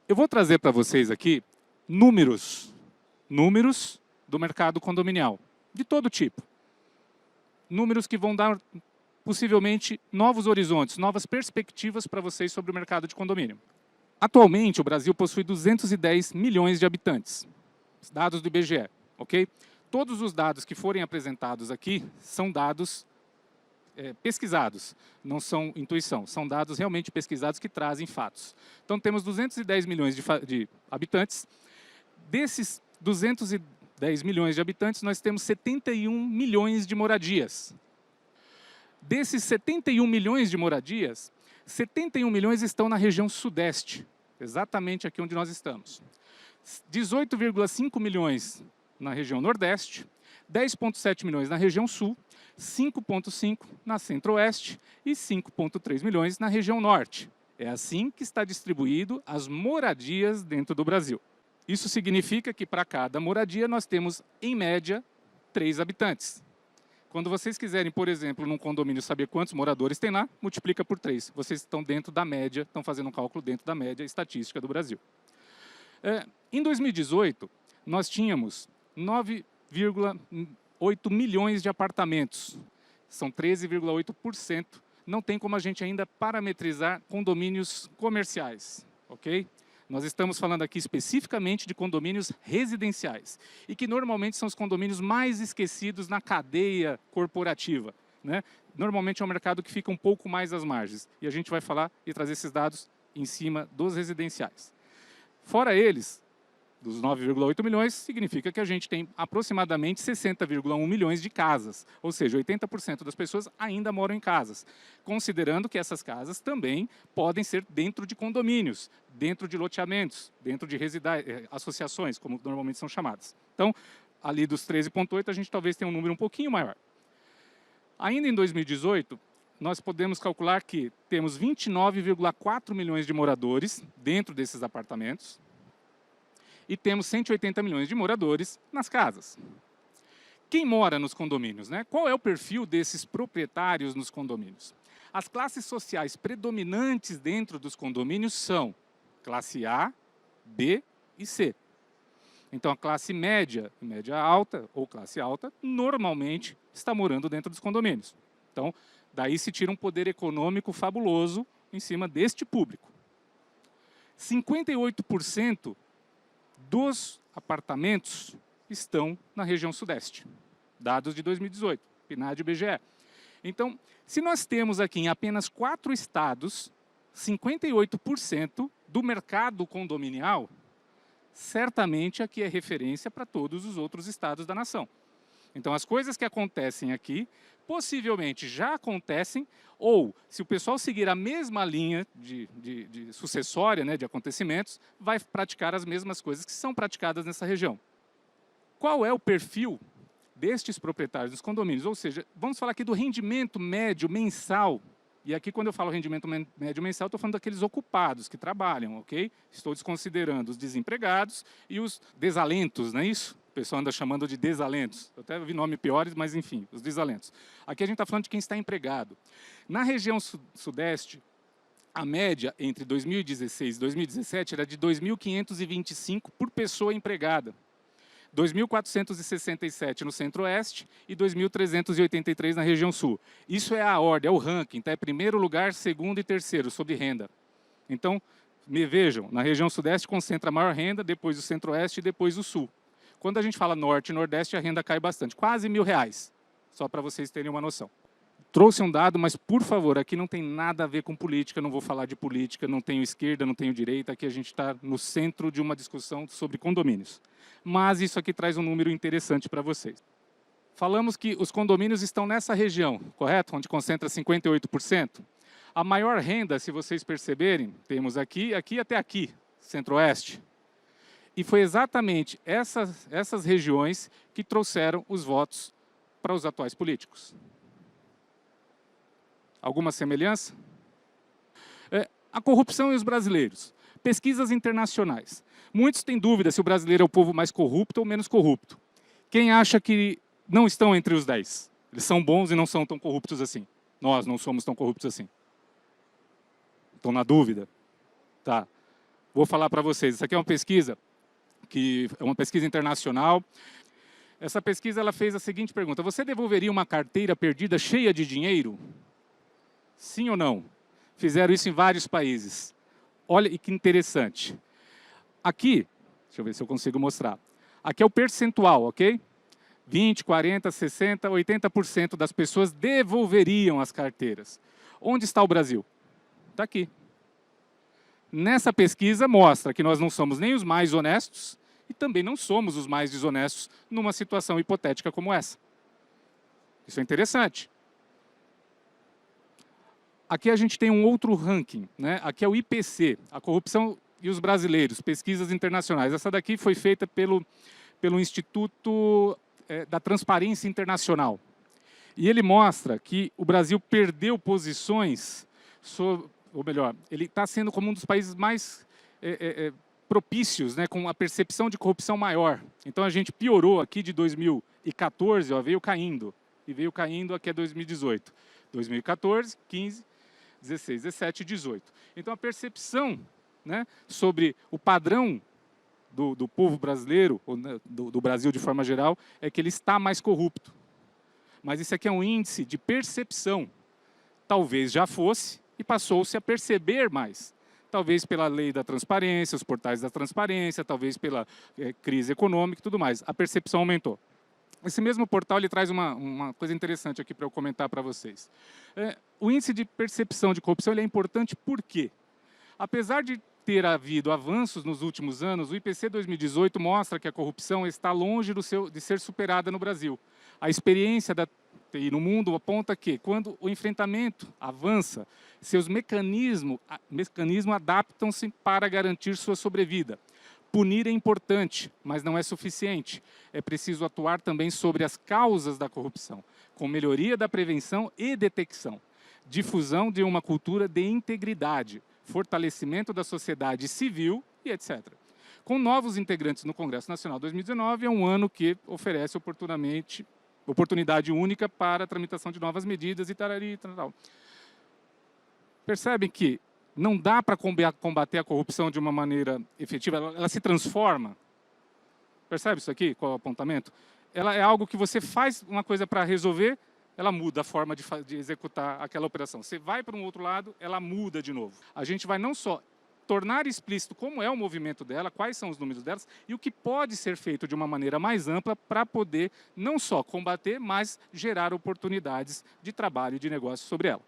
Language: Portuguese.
Eu vou trazer para vocês aqui números do mercado condominial, de todo tipo. Números que vão dar, possivelmente, novos horizontes, novas perspectivas para vocês sobre o mercado de condomínio. Atualmente, o Brasil possui 210 milhões de habitantes, dados do IBGE, ok? Todos os dados que forem apresentados aqui são dados pesquisados, não são intuição, são dados realmente pesquisados que trazem fatos. Então, temos 210 milhões de habitantes. Desses 210 milhões de habitantes, nós temos 71 milhões de moradias. Desses 71 milhões de moradias, 71 milhões estão na região sudeste, exatamente aqui onde nós estamos. 18,5 milhões na região nordeste, 10,7 milhões na região sul, 5,5 na centro-oeste e 5,3 milhões na região norte. É assim que está distribuído as moradias dentro do Brasil. Isso significa que para cada moradia nós temos, em média, 3 habitantes. Quando vocês quiserem, por exemplo, num condomínio saber quantos moradores tem lá, multiplica por 3. Vocês estão dentro da média, estão fazendo um cálculo dentro da média estatística do Brasil. Em 2018, nós tínhamos 9,8 milhões de apartamentos. São 13,8%. Não tem como a gente ainda parametrizar condomínios comerciais, ok? Nós estamos falando aqui especificamente de condomínios residenciais e que normalmente são os condomínios mais esquecidos na cadeia corporativa, né? Normalmente é um mercado que fica um pouco mais às margens e a gente vai falar e trazer esses dados em cima dos residenciais. Fora eles, dos 9,8 milhões, significa que a gente tem aproximadamente 60,1 milhões de casas, ou seja, 80% das pessoas ainda moram em casas, considerando que essas casas também podem ser dentro de condomínios, dentro de loteamentos, dentro de associações, como normalmente são chamadas. Então, ali dos 13,8, a gente talvez tenha um número um pouquinho maior. Ainda em 2018, nós podemos calcular que temos 29,4 milhões de moradores dentro desses apartamentos, e temos 180 milhões de moradores nas casas. Quem mora nos condomínios, né? Qual é o perfil desses proprietários nos condomínios? As classes sociais predominantes dentro dos condomínios são classe A, B e C. Então, a classe média, média alta ou classe alta, normalmente está morando dentro dos condomínios. Então, daí se tira um poder econômico fabuloso em cima deste público. 58% dos apartamentos estão na região sudeste, dados de 2018, PNAD e IBGE. Então, se nós temos aqui em apenas 4 estados, 58% do mercado condominial, certamente aqui é referência para todos os outros estados da nação. Então, as coisas que acontecem aqui, possivelmente já acontecem, ou, se o pessoal seguir a mesma linha de sucessória, né, de acontecimentos, vai praticar as mesmas coisas que são praticadas nessa região. Qual é o perfil destes proprietários dos condomínios? Ou seja, vamos falar aqui do rendimento médio mensal. E aqui, quando eu falo rendimento médio mensal, estou falando daqueles ocupados que trabalham, ok? Estou desconsiderando os desempregados e os desalentos, não é isso? O pessoal anda chamando de desalentos. Eu até vi nome piores, mas enfim, os desalentos. Aqui a gente está falando de quem está empregado. Na região sudeste, a média entre 2016 e 2017 era de 2.525 por pessoa empregada. 2.467 no centro-oeste e 2.383 na região sul. Isso é a ordem, é o ranking, tá? É primeiro lugar, segundo e terceiro, sobre renda. Então, me vejam, na região sudeste concentra a maior renda, depois o centro-oeste e depois o sul. Quando a gente fala norte e nordeste, a renda cai bastante, quase R$1.000, só para vocês terem uma noção. Trouxe um dado, mas, por favor, aqui não tem nada a ver com política, não vou falar de política, não tenho esquerda, não tenho direita, aqui a gente está no centro de uma discussão sobre condomínios. Mas isso aqui traz um número interessante para vocês. Falamos que os condomínios estão nessa região, correto? Onde concentra 58%. A maior renda, se vocês perceberem, temos aqui até aqui, centro-oeste. E foi exatamente essas regiões que trouxeram os votos para os atuais políticos. Alguma semelhança? A corrupção e os brasileiros. Pesquisas internacionais. Muitos têm dúvida se o brasileiro é o povo mais corrupto ou menos corrupto. Quem acha que não estão entre os 10? Eles são bons e não são tão corruptos assim. Nós não somos tão corruptos assim. Estão na dúvida? Tá. Vou falar para vocês. Isso aqui é uma pesquisa que é uma pesquisa internacional. Essa pesquisa ela fez a seguinte pergunta: você devolveria uma carteira perdida cheia de dinheiro? Sim ou não? Fizeram isso em vários países. Olha que interessante. Aqui, deixa eu ver se eu consigo mostrar. Aqui é o percentual, ok? 20, 40, 60, 80% das pessoas devolveriam as carteiras. Onde está o Brasil? Está aqui. Nessa pesquisa mostra que nós não somos nem os mais honestos e também não somos os mais desonestos numa situação hipotética como essa. Isso é interessante. Aqui a gente tem um outro ranking, né? Aqui é o IPC, a corrupção e os brasileiros, pesquisas internacionais. Essa daqui foi feita pelo Instituto da Transparência Internacional. E ele mostra que o Brasil perdeu posições, ou melhor, ele está sendo como um dos países mais propícios, né, com a percepção de corrupção maior. Então a gente piorou aqui de 2014, ó, veio caindo, e veio caindo aqui a 2018. 2014, 15, 16, 17 e 18. Então a percepção, né, sobre o padrão do povo brasileiro, ou do Brasil de forma geral, é que ele está mais corrupto. Mas isso aqui é um índice de percepção. Talvez já fosse e passou-se a perceber mais. Talvez pela lei da transparência, os portais da transparência, talvez pela crise econômica e tudo mais. A percepção aumentou. Esse mesmo portal ele traz uma coisa interessante aqui para eu comentar para vocês. O índice de percepção de corrupção ele é importante por quê? Apesar de ter havido avanços nos últimos anos, o IPC 2018 mostra que a corrupção está longe de ser superada no Brasil. A experiência da TI no mundo aponta que, quando o enfrentamento avança, seus mecanismos adaptam-se para garantir sua sobrevida. Punir é importante, mas não é suficiente. É preciso atuar também sobre as causas da corrupção, com melhoria da prevenção e detecção, difusão de uma cultura de integridade, fortalecimento da sociedade civil e etc. Com novos integrantes no Congresso Nacional 2019, é um ano que oferece oportunidade única para a tramitação de novas medidas e tal. Percebem que não dá para combater a corrupção de uma maneira efetiva, ela se transforma. Percebe isso aqui, qual é o apontamento? Ela é algo que você faz uma coisa para resolver, ela muda a forma de executar aquela operação. Você vai para um outro lado, ela muda de novo. A gente vai não só tornar explícito como é o movimento dela, quais são os números delas e o que pode ser feito de uma maneira mais ampla para poder não só combater, mas gerar oportunidades de trabalho e de negócio sobre ela.